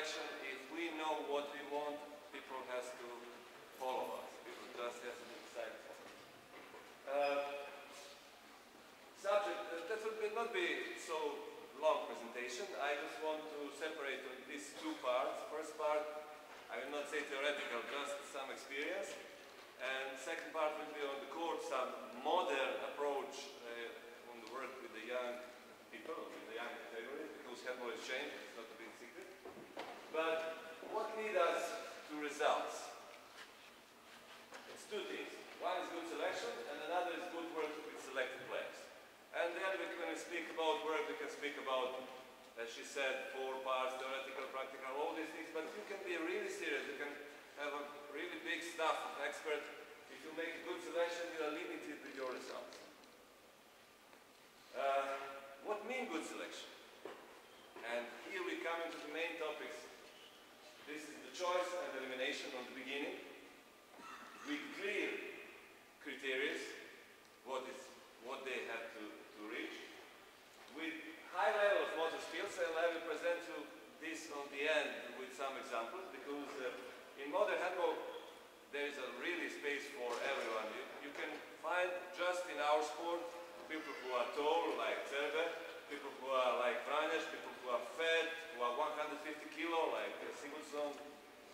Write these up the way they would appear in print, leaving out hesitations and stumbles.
selection, if we know what we want, people has to follow us. People just have to decide. Subject, that will not be so long presentation. I just want to separate these two parts. First part, I will not say theoretical, just some experience. And second part will be on the court, some modern approach on the work with the young people, with the young category, because handball has changed, it's not a big secret. But what leads us to results? It's two things. One is good selection, and another is good work with selected players. And then when we speak about work, we can speak about, as she said, 4 parts, theoretical, practical, all these things, but you can be really serious. You can have a really big staff of experts. If you make a good selection, you are limited with your results. What means good selection? And here we come into the main topics. This is the choice and elimination on the beginning, with clear criteria, what they have to reach, with high level of motor skills, and I will present you this on the end with some examples, because in modern handball there is a really space for everyone. You can find just in our sport people who are tall, like Serbe, people who are like Franjes, people who are fat, who are 150 kilo, like Sigurdsson,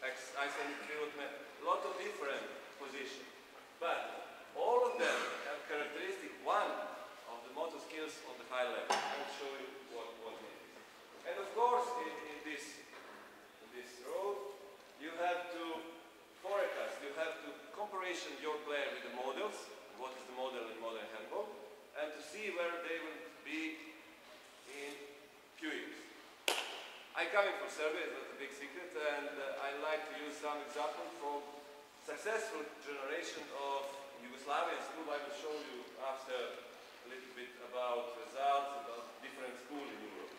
ex-Icelandic pilotman, a lot of different positions. But all of them have characteristic one of the motor skills on the high level. I will show you what it is. And of course, in this road, you have to forecast, you have to comparison your player with the models, what is the model in modern handball, and to see where they will be in few years. I'm coming from Serbia, it's not a big secret, and I like to use some examples from successful generation of Yugoslavian school. I will show you after a little bit about results, about different schools in Europe.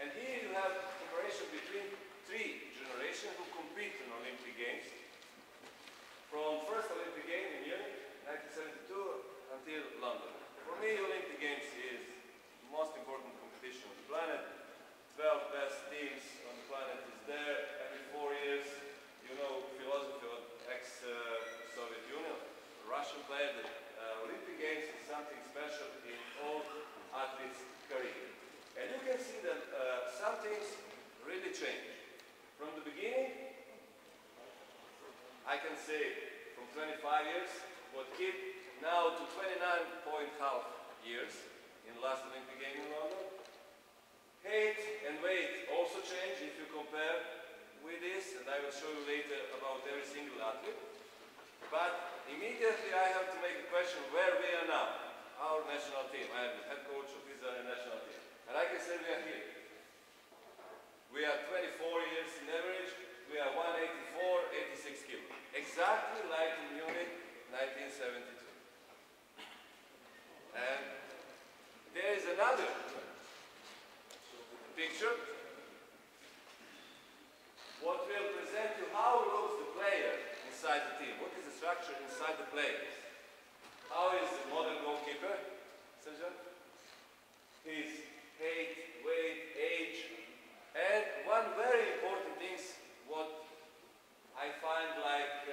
And here you have comparison between 3 generations who compete in Olympic Games. From first Olympic game in Munich, 1972, until London. For me, Olympic Games is the most important competition on the planet. 12 best teams on the planet is there. Every 4 years, you know, philosophy of ex-Soviet Union, Russian player, the Olympic Games is something special in all athletes' career. And you can see that some things really change. From the beginning, I can say from 25 years, what keep now to 29.5 years in last Olympic game in London. Height and weight also change if you compare with this, and I will show you later about every single athlete. But immediately I have to make a question where we are now. Our national team. I am the head coach of Israeli national team. And I can say we are here. We are 24 years in average. We are 184, 86 kilos. Exactly like in Munich, 1972. And there is another picture. What will present you how looks the player inside the team. What is the structure inside the players? How is the modern goalkeeper, Sergeant? His height, weight, age, and one very important thing, what I find like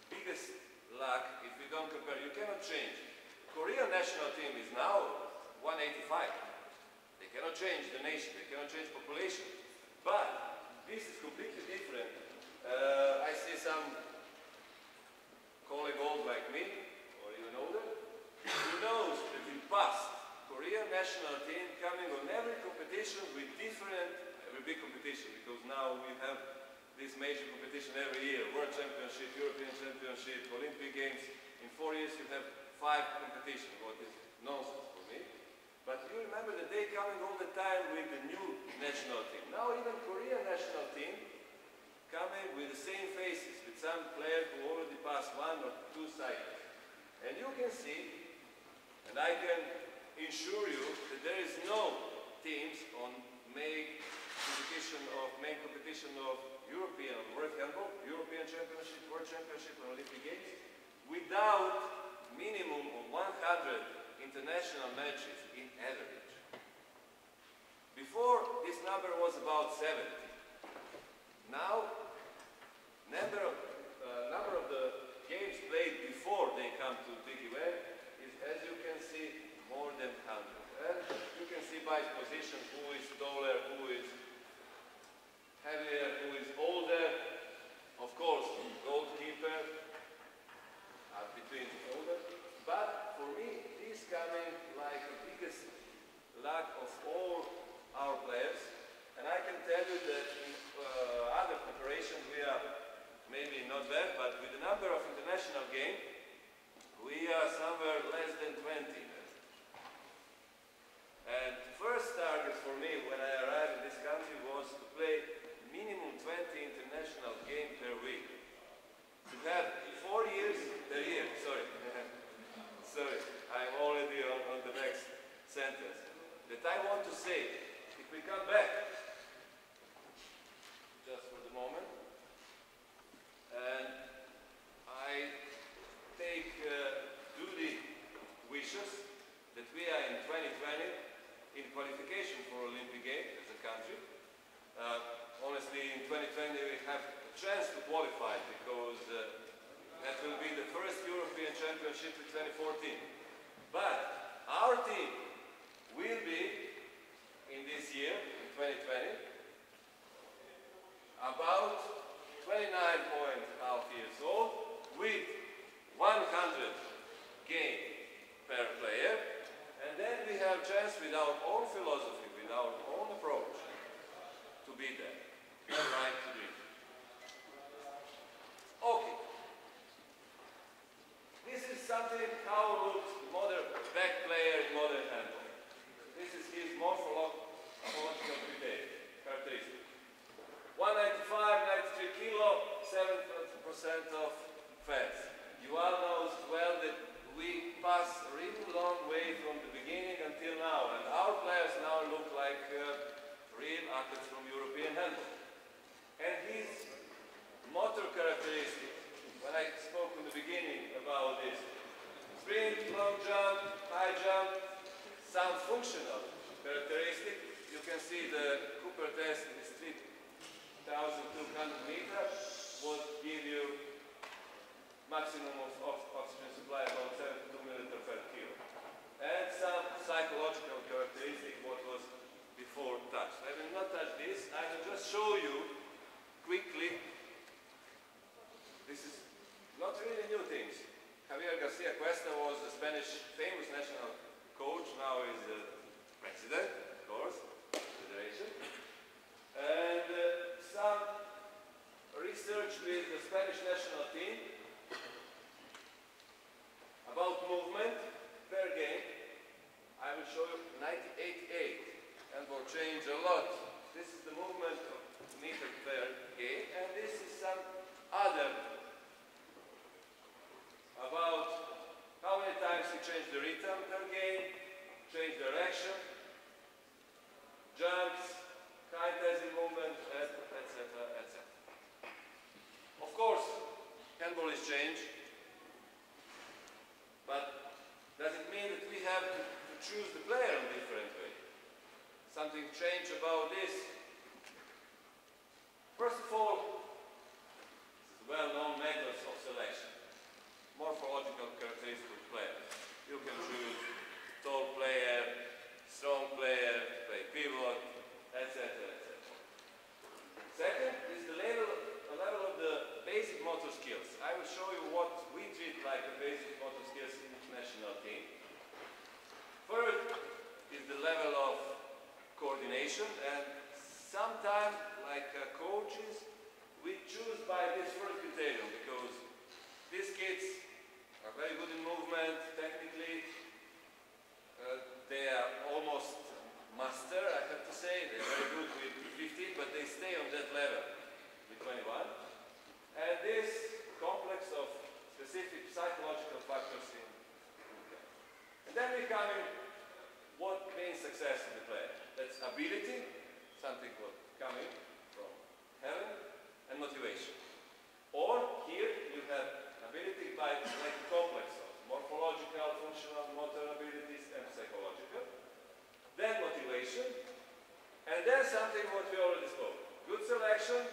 biggest lack, if we don't compare, you cannot change. Korean national team is now 185. They cannot change the nation, they cannot change population. But this is completely different. I see some colleague old like me, or even older, who knows that in past, Korean national team coming on every competition with different, every big competition, because now we have this major competition every year, World Championship, European Championship, Olympic Games. In 4 years you have 5 competitions, what is nonsense for me. But you remember that they coming all the time with the new national team. Now even Korean national team coming with the same faces, with some players who already passed 1 or 2 cycles. And you can see, and I can ensure you that there is no teams on main competition of European World Handball, European Championship, World Championship, and Olympic Games without minimum of 100 international matches in average. Before, this number was about 70. Now, number of the games played before they come to big event is, as you can see, more than 100. And you can see by position who is taller, who is heavier, who is older. Of course, goalkeeper are between older. But for me, this coming like the biggest luck of all our players. And I can tell you that in other preparations we are maybe not bad, but with the number of international games, we are somewhere less than 20. And first target for me when I arrived in this country was to play minimum 20 international games per week. To have 4 years per year, sorry. Sorry, I'm already on the next sentence. That I want to say, if we come back, just for the moment, and I take duty wishes that we are in 2020 in qualification for Olympic Games as a country. Honestly, in 2020 we have a chance to qualify because that will be the first European Championship in 2014. But our team will be in this year, in 2020, about 29.5 years old with 100 games per player, and then we have a chance with our own philosophy, with our own approach to be there, right to dream. Okay. This is something how looks modern back player in modern handball. This is his morphological characteristic. 195, 93 kilo, 7% of fats. You all know well that we pass a really long way from the beginning until now, and our players now look like real athletes from European handball. And his motor characteristics, when I spoke in the beginning about this, sprint, long jump, high jump, some functional characteristics. You can see the Cooper test is 3,200 meters, would give you maximum of oxygen supply about 72 milliliters per kilo. And some psychological characteristics what was before touched. I will not touch this, I will just show you quickly. This is not really new things. Javier Garcia Cuesta was the Spanish famous national coach, now is the president, of course, federation. And some research with the Spanish national team about movement per game. I will show you 98.8 and will change a lot. This is the movement of meter per game, and this is some other about how many times he changed the rhythm per game, changed direction, jumps, high-intensity movement, etc., etc. Of course, handball is changed, but does it mean that we have to choose the player in a different way? Something changed about this? First of all, well-known methods of selection. Morphological characteristics of players. You can choose tall player, strong player, play pivot, etc., etc. Second is the level of the basic motor skills. I will show you what we treat like the basic motor skills in the national team. Third is the level of coordination, and sometimes, like coaches, we choose by this first criterion because these kids are very good in movement, technically. They are almost master, I have to say. They're very good with 15, but they stay on that level with 21. And this complex of specific psychological factors in movement. And then we come in what means success in the player. That's ability, something what coming from heaven, and motivation. Or here you have ability by like complex of morphological, functional, motor abilities, and psychological. Then motivation, something what we already spoke. Good selection,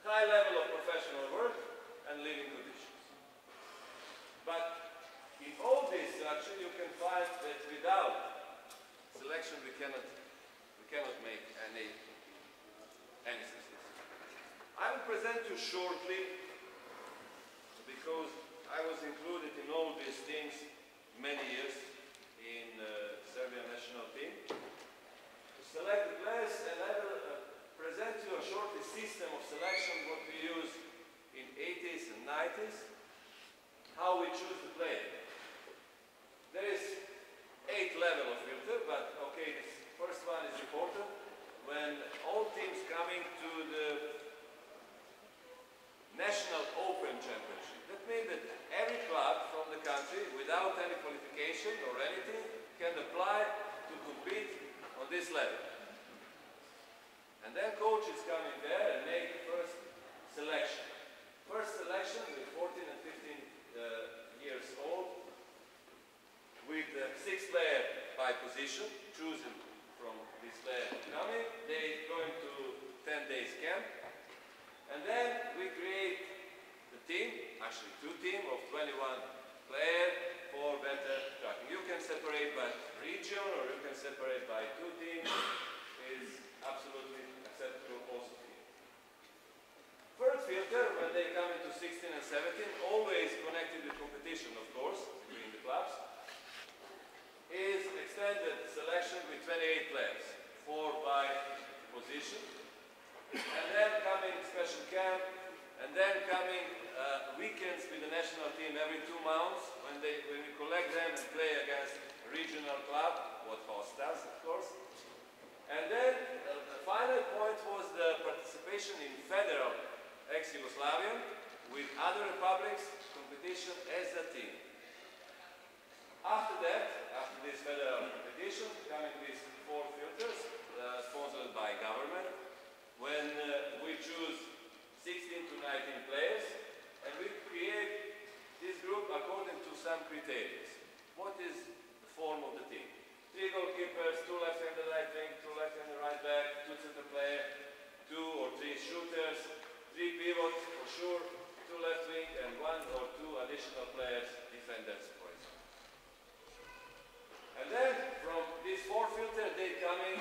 high level of professional work, and living conditions. But in all this structure, you can find that without selection, we cannot make any success. I will present you shortly, because I was included in all these things many years in Serbian national team, to select the players, and I will present you a shortly system of selection what we use in 80s and 90s, how we choose the player. There is 8 level of filter, but okay, this first one is important. When all teams coming to the National Open Championship, that means that every club from the country, without any qualification or anything, can apply to compete on this level. And then coach is coming there and make the first selection. First selection with 14 and 15 years old, with 6 players by position, chosen from this player coming. They going to 10 days camp. And then we create the team, actually 2 teams of 21 players for better tracking. You can separate by region or you can separate by 2 teams. Is absolutely acceptable also here. Third filter, when they come into 16 and 17, always connected with competition, of course, between the clubs, is extended selection with 28 players, 4 by position, and then coming special camp, and then coming weekends with the national team every 2 months, when we collect them and play against a regional club, what hosts us, of course. And then the final point was the participation in federal ex-Yugoslavian with other republics competition as a team. After that, after this federal competition, coming these 4 filters sponsored by government, when we choose 16 to 19 players, and we create this group according to some criteria. What is the form of the team? 3 goalkeepers, 2 left-handed right wing, 2 left-handed right back, 2 center player, 2 or 3 shooters, 3 pivots for sure, 2 left wing, and 1 or 2 additional players, defenders, for example. And then from these 4 filters, they come in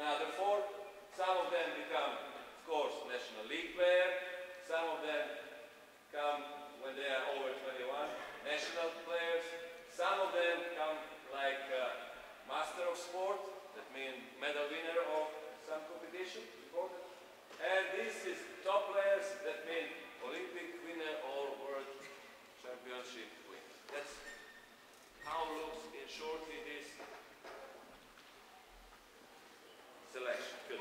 another 4. Some of them become, of course, National League player. Some of them come when they are over 21, national players. Some of them come like master of sport, that means medal winner of some competition, important. And this is top players, that means Olympic winner or world championship winner. That's how looks in shortly this selection.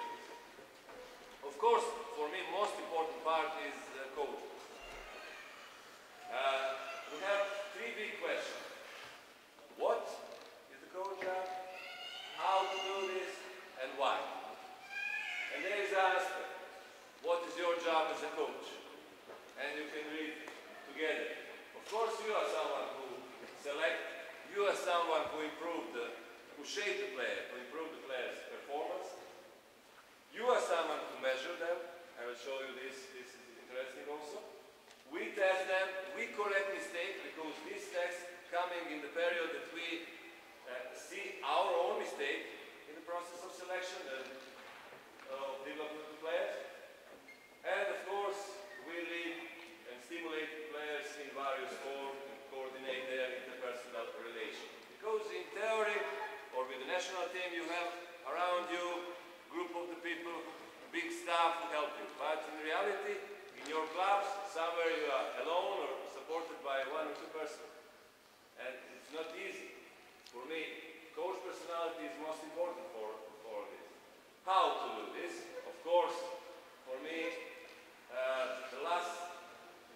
Of course, for me, most important part is coaching. We have 3 big questions. What is the coach job? How to do this? And why? And there is an aspect. What is your job as a coach? And you can read together. Of course, you are someone who select. You are someone who who shape the player, who improve the player's performance. You are someone who measure them. I will show you this. This is interesting also. We test them. We correct mistakes because these tests coming in the period that we see our own mistake in the process of selection and development of players. And of course, we lead and stimulate players in various forms and coordinate their interpersonal relation. Because in theory, or with the national team, you have around you a group of the people, big staff who help you. But in reality, in your clubs, somewhere you are alone or supported by 1 or 2 persons. And it's not easy. For me, coach personality is most important for this. How to do this? Of course, for me, the last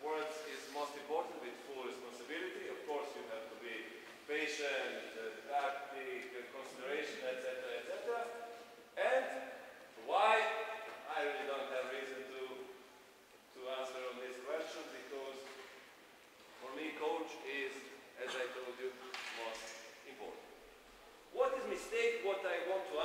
words is most important with full responsibility. Of course, you have to be patient, tactic, consideration, etc., etc. And why? I really don't have reason to answer on this question because for me, coach is, as I told you, most important. What is mistake? What I want to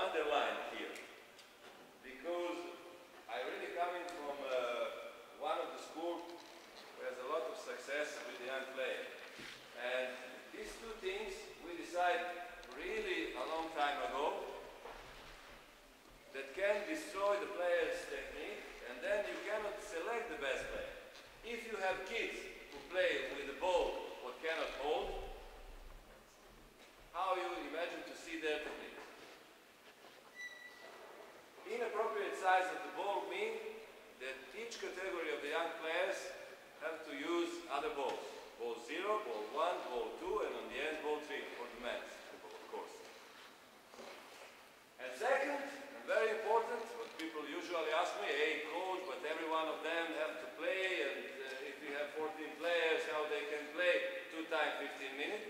the player's technique, and then you cannot select the best player. If you have kids who play with a ball what cannot hold, how you imagine to see their technique? Inappropriate size of the ball means that each category of the young players have to use other balls. Ball 0, ball 1, ball 2, and on the end ball 3 for the men's, of course. And second, and very important, what people usually ask me, hey coach, but every one of them have to play, and if you have 14 players, how they can play 2 times 15 minutes?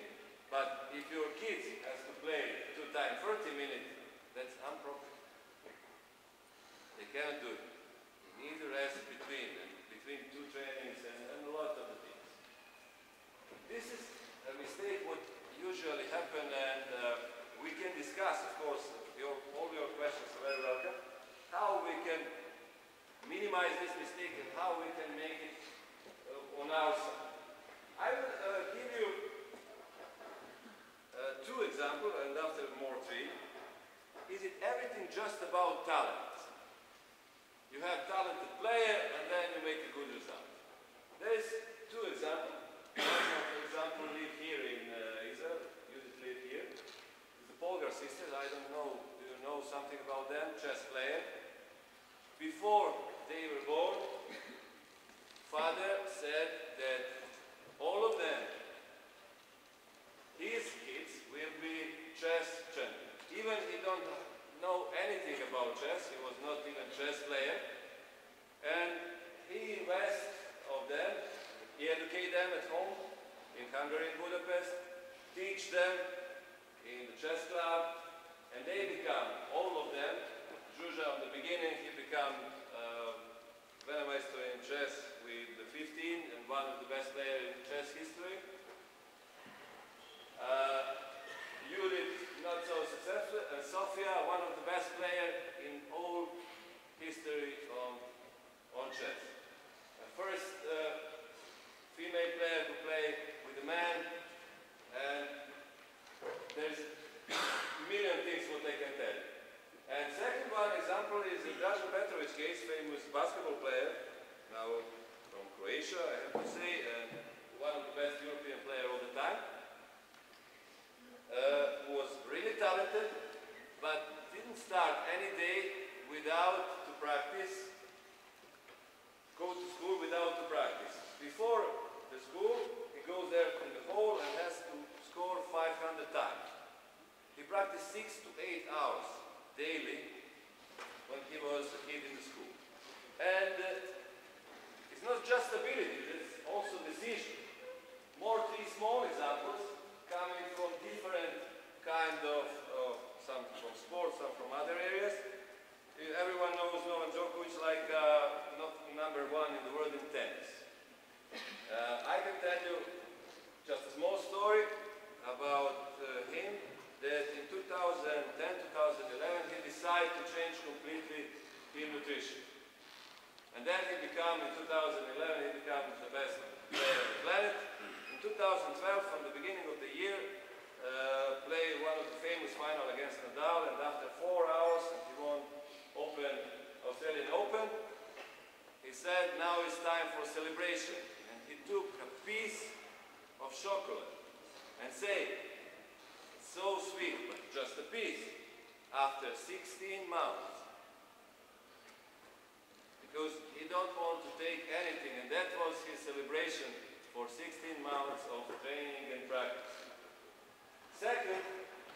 But if your kids has to play 2 times 30 minutes, that's improper. They cannot do it. You need to rest between 2 trainings and a lot of the things. This is a mistake what usually happen, and we can discuss, of course, all your questions are very welcome, how we can minimize this mistake and how we can make it on our side. I will give you 2 examples, and after more 3. Is it everything just about talent? You have talented player, and then you make a good result. There is 2 examples. One, for example, live here in Israel. Judith live here. The Polgar sisters. I don't know. Do you know something about them? Chess player. Before they were born, father said that all of them, his kids, will be chess champions. Even he don't know anything about chess. He was not even chess player. And he invests of them. He educates them at home, in Hungary, in Budapest, teach them in the chess club, and they become, all of them, Zsuzsa in the beginning, he became Venemeister in chess with the 15 and one of the best players in chess history. Judith, not so successful, and Sofia, one of the best players in all history on chess. First female player who played with a man, and there's a million things what I can tell you. And second one example is the Dragan Petrovic case, famous basketball player, now from Croatia, I have to say, and one of the best European players all the time, who was really talented, but didn't start any day without to practice, go to school without to practice. Before the school, he goes there in the hall and has to score 500 times. He practiced 6 to 8 hours daily when he was a kid in the school. And it's not just ability, it's also decision. More 3 small examples coming from different kind of, some from sports, some from other areas. Everyone knows J'okiç like number 1 in the world in tennis. I can tell you just a small story about him, that in 2010-2011 he decided to change completely his nutrition. And then he became, in 2011, he became the best player on the planet. In 2012, from the beginning of the year, played one of the famous final against Nadal, and after 4 hours, he won Australian Open. He said, now it's time for celebration. And he took a piece of chocolate and said, it's so sweet, but just a piece, after 16 months. Because he don't want to take anything, and that was his celebration for 16 months of training and practice. Second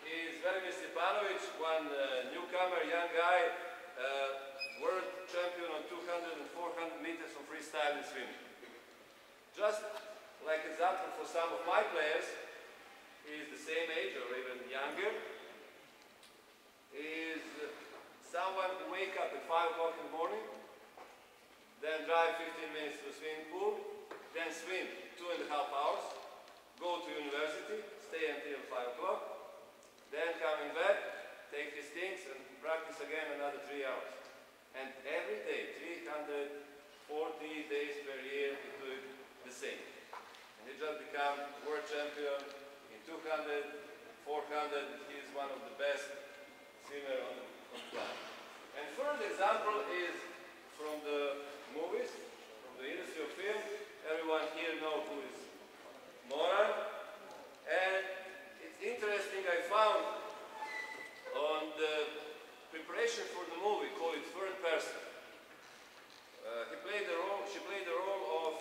is Velimir Stepanovic, one newcomer, young guy, world champion on 200 and 400 meters of freestyle and swimming. Just like example for some of my players, he is the same age or even younger, is someone who wake up at 5 o'clock in the morning, then drive 15 minutes to the swimming pool, then swim 2.5 hours, go to university, stay until 5 o'clock, then coming back, take his things and practice again another 3 hours. And every day, 340 days per year, he do it the same. And he just become world champion in 200, 400, he is one of the best swimmers on the planet. And third example is from the movies, from the industry of film. Everyone here knows who is Moran. And it's interesting, I found on the preparation for the movie, call it third person. She played the role of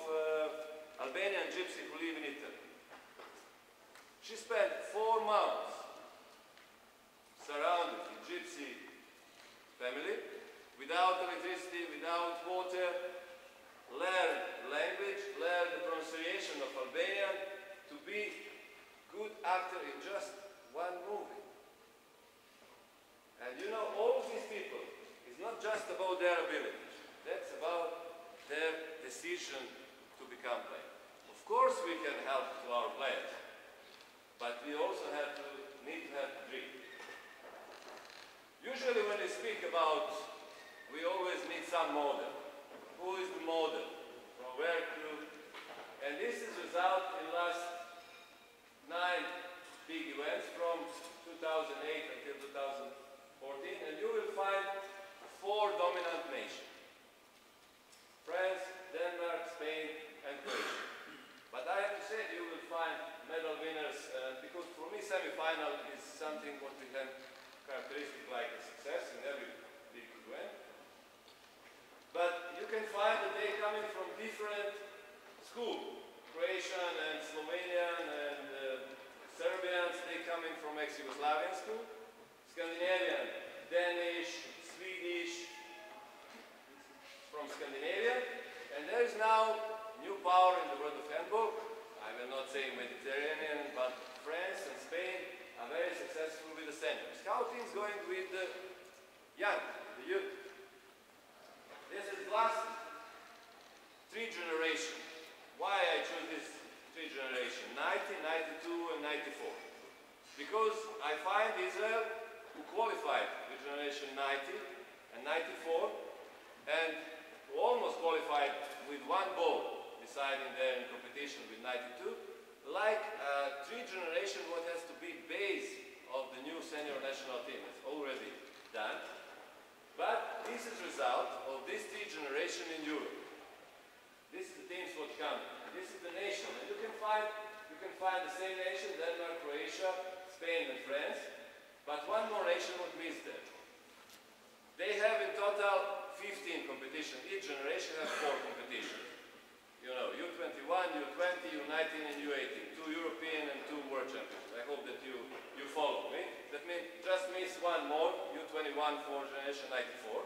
Albanian gypsy who live in Italy. She spent 4 months surrounded in gypsy family, without electricity, without water, learned language, learned the pronunciation of Albanian to be good actor in just one movie. And you know, all these people, it's not just about their ability. That's about their decision to become players. Of course we can help to our players, but we also need to have a dream. Usually when we speak about, we always need some model. Who is the model? From where to? And this is result in last 9 big events from 2008 until 2014, and you will find 4 dominant nations. France, Denmark, Spain, and Croatia. But I have to say you will find medal winners, because for me semi-final is something what we can characteristic like a success in every big event. But you can find that they coming from different schools. Croatian and Slovenian and Serbians, they coming from ex-Yugoslavian school. Scandinavian, Danish, Swedish, from Scandinavia, and there is now new power in the world of handball. I will not say Mediterranean, but France and Spain are very successful with the seniors. Scouting is going with the young, the youth. This is last 3 generations. Why I choose this 3 generations, 90, 92, and 94? Because I find Israel, who qualified with generation 90 and 94, and who almost qualified with 1 ball, deciding there in competition with 92, like 3 generation what has to be base of the new senior national team. It's already done. But this is result of this 3 generation in Europe. This is the teams what come. This is the nation. And you can find the same nation, Denmark, Croatia, Spain and France, but 1 more nation would miss them. They have in total 15 competitions. Each generation has 4 competitions. You know, U21, U20, U19 and U18. 2 European and 2 World Champions. I hope that you follow me. That means just miss 1 more, U21 for generation 94.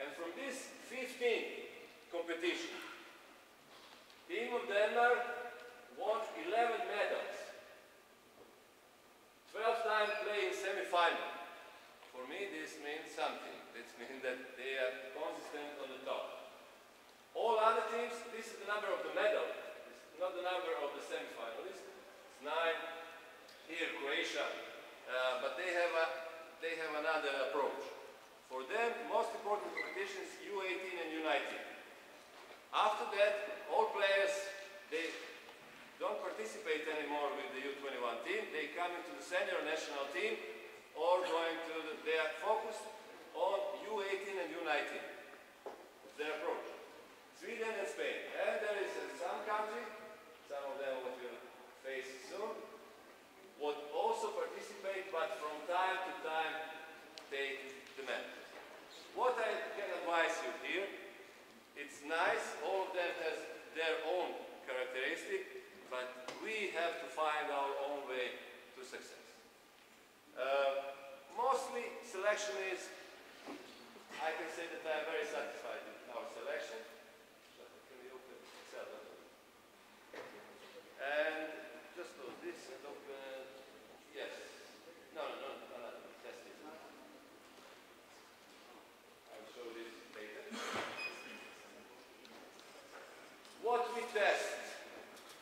And from this 15 competitions, team of Denmark won 11 medals. 12 times playing semi-final. For me, this means something. This means that they are consistent on the top. All other teams, this is the number of the medal. This is not the number of the semi-finalists. It's 9. Here, Croatia. But they have another approach. For them, most important competition is U18 and U19. After that, all players, they don't participate anymore with the U21 team. They come into the senior national team or they are focused on U18 and U19. It's their approach. Sweden and Spain. And there is some country, some of them what we'll face soon, would also participate, but from time to time take the medal. What I can advise you here, it's nice, all of them has their own characteristic, but we have to find our own way to success. Mostly selection is, I can say that I am very satisfied with our selection. Can we open Excel? And just close this and open, yes. No, test it. I'll show this later. What we test,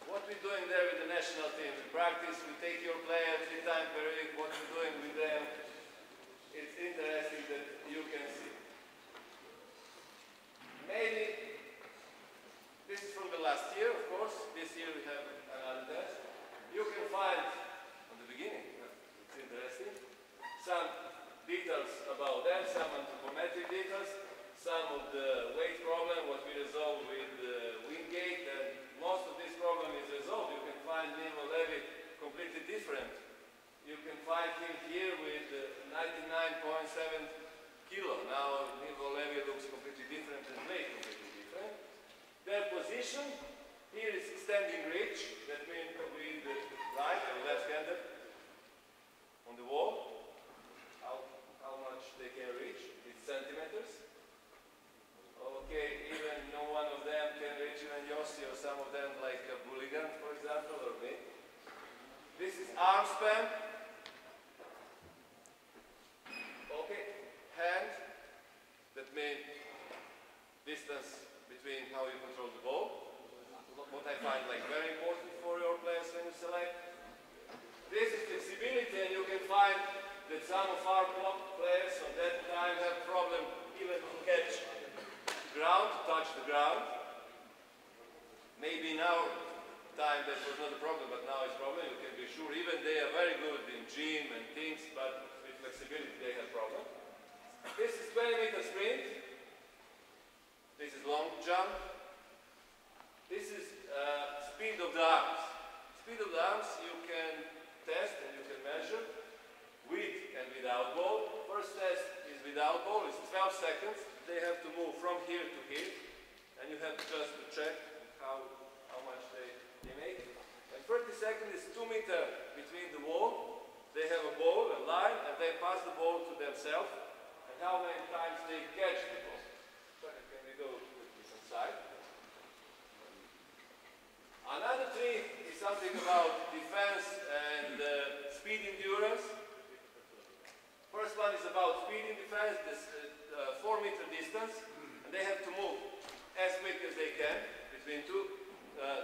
what we're doing there with the national team. We practice, we take your player 3 times per week, what we're doing with them. It's interesting that you can see. Maybe, this is from the last year, of course. This year we have another test. You can find, at the beginning, it's interesting, some details about them, some anthropology. of the weight problem, what we resolved with Wingate, and most of this problem is resolved. You can find Nemo Levy completely different. You can find him here with 99.7 kilo. Now Nemo Levy looks completely different and weight completely different. Their position, here is extending reach, that means with the right and left-handed on the wall. How much they can reach? It's centimeters. Okay, even no one of them can reach even Yossi, or some of them like a Bulligan, for example, or me. This is arm span. Okay, hand, that means distance between how you control the ball. What I find like very important for your players when you select. This is flexibility, and you can find that some of our players on that time have problem even to catch ground, to touch the ground. Maybe now time that was not a problem, but now it's a problem. You can be sure even they are very good in gym and things, but with flexibility they have problem. This is 20-meter sprint. This is long jump. This is speed of the arms. Speed of the arms you can test and you can measure with and without ball. First test is without ball. It's 12 seconds. They have to move from here to here, and you have just to check how much they make. And 30 seconds is 2 meters between the wall. They have a ball, a line, and they pass the ball to themselves. And how many times they catch the ball. Can we go to the different side? Another thing is something about defense and speed endurance. First one is about speed in defense, this 4-meter distance, and they have to move as quick as they can between two.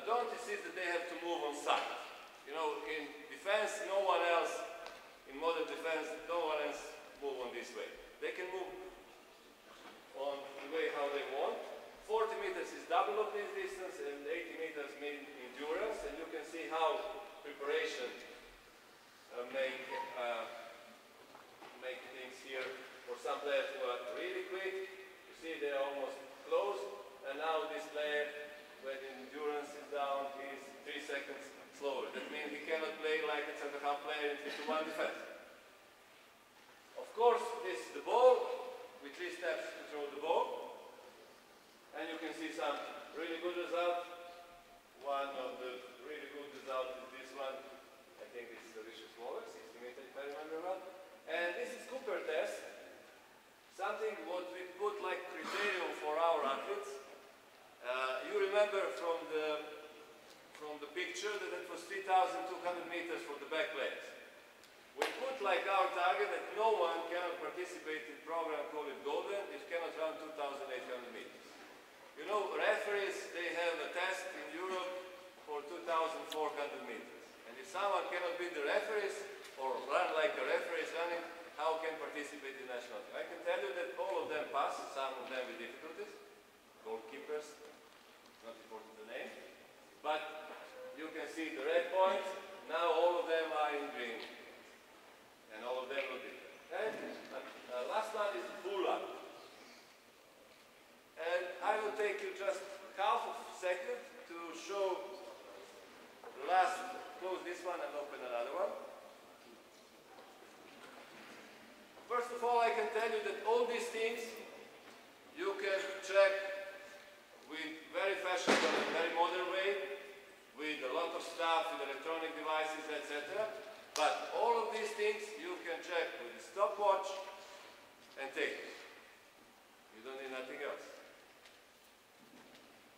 Don't insist that they have to move on sight. You know, in defense, no one else, in modern defense, no one else move on this way. They can move on the way how they want. 40 meters is double of this distance, and 80 meters mean endurance, and you can see how preparation make things here for some players who are really quick. You see they're almost close, and now this player, when endurance is down, is 3 seconds slower. That means he cannot play like a center-half player in 3-to-1 defense. Of course, this is the ball. With 3 steps to throw the ball. And you can see some really good results. One of the really good results is this one. I think this is a little smaller, 60 meters if I remember well. And this is Cooper test. Something what we put like criterion for our athletes. You remember from the picture that it was 3,200 meters for the back players. We put like our target that no one cannot participate in a program called it Golden if cannot run 2,800 meters. You know, referees, they have a test in Europe for 2,400 meters. And if someone cannot beat the referees or run like the referees running, how can participate in national team? I can tell you that all of them pass, some of them with difficulties. Goalkeepers, not important the name. But you can see the red points. Now all of them are in green. And all of them will be. And last one is pull-up. And I will take you just half of a second to show the last, close this one and open another one. First of all, I can tell you that all these things you can check with very fashionable and very modern way, with a lot of stuff, with electronic devices, etc. But all of these things you can check with a stopwatch and tape. You don't need nothing else.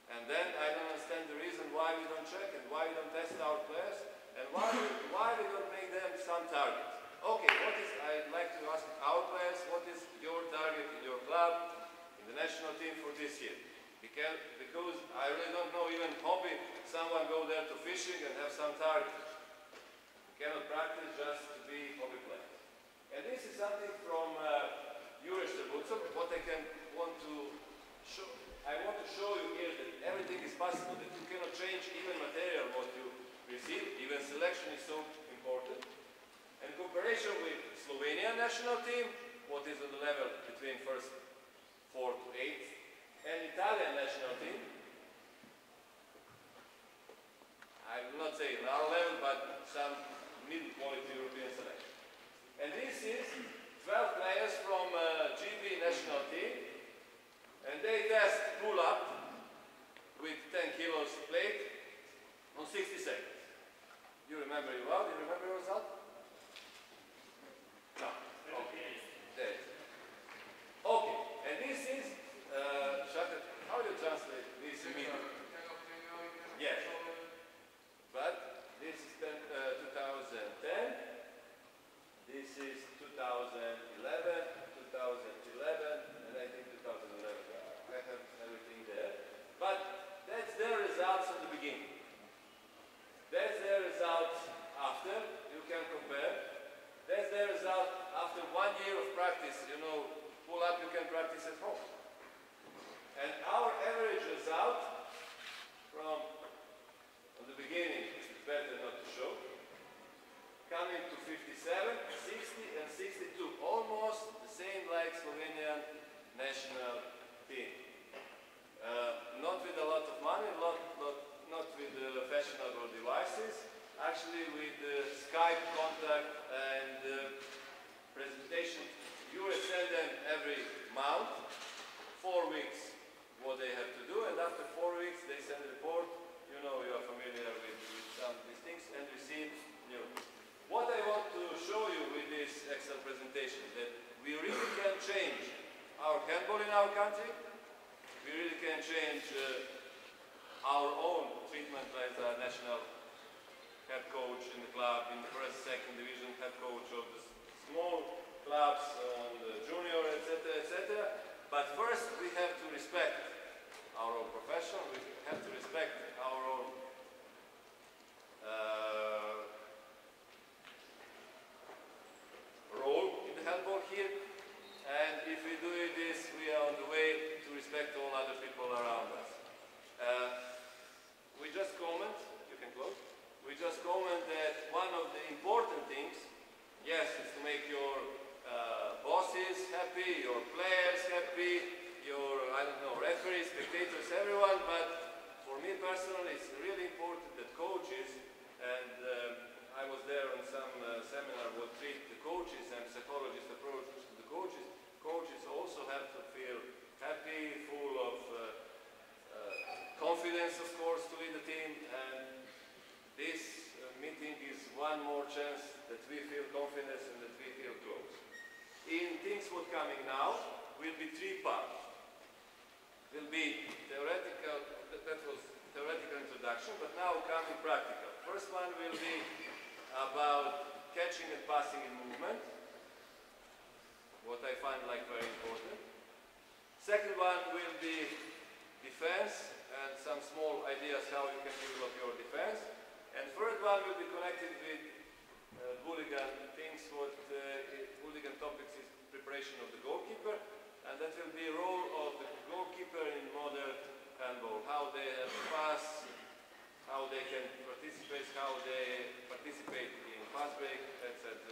And then I don't understand the reason why we don't check and why we don't test our players and why we don't make them some targets. Okay, I'd like to ask our players, what is your target in your club, in the national team for this year? Because I really don't know, even hobby, someone go there to fishing and have some target. Cannot practice just to be hobby players. And this is something from what I want to show. I want to show you here that everything is possible, that you cannot change even material what you receive, even selection is so important. And comparison with Slovenian national team, what is on the level between first 4 to 8 national team. I will not say on our level, but some mid-quality European selection. And this is 12 players from GB national team, and they test pull-up with 10 kilos plate on 60 seconds. You remember it well? You remember the result? No. Okay. There. Okay. And this is, how do you translate this immediately? Yes. But this is 2010. This is 2011, 2011, and I think 2011. I have everything there. But that's their results at the beginning. That's their results after. You can compare. That's their result after 1 year of practice. You know, pull up you can practice at home. And our average result from the beginning, it's better not to show, coming to 57, 60, and 62. Almost the same like Slovenian national team. Not with a lot of money, not with fashionable devices, actually with Skype contact and presentation. You will send them every month, 4 weeks, what they have to do, and after 4 weeks they send a report. You know, you are familiar with some of these things, and receive new. What I want to show you with this Excel presentation is that we really can change our handball in our country. We really can change our own treatment as a national head coach in the club, in the first, second division, head coach of the small clubs, on the junior, etc., etc. But first, we have to respect our own profession. We have to respect our own role in the handball here. And if we do this, we are on the way to respect all other people around us. We just comment, you can close. We just comment that one of the important things, yes, is to make your bosses happy, your players happy, your, I don't know, referees, spectators, everyone, but for me personally, it's really important that coaches, and I was there on some seminar what treat the coaches and psychologists approach to the coaches. Coaches also have to feel happy, full of confidence, of course, to lead the team, and this meeting is one more chance that we feel confidence and that we feel close. In things what coming now will be 3 parts. Will be theoretical, that was theoretical introduction, but now coming practical. First one will be about catching and passing in movement, what I find like very important. Second one will be defense and some small ideas how you can develop your defense. And third one will be connected with hooligan things, what hooligan topics is preparation of the goalkeeper, and that will be role of the goalkeeper in modern handball, how they have to pass, how they can participate, how they participate in pass break, etc.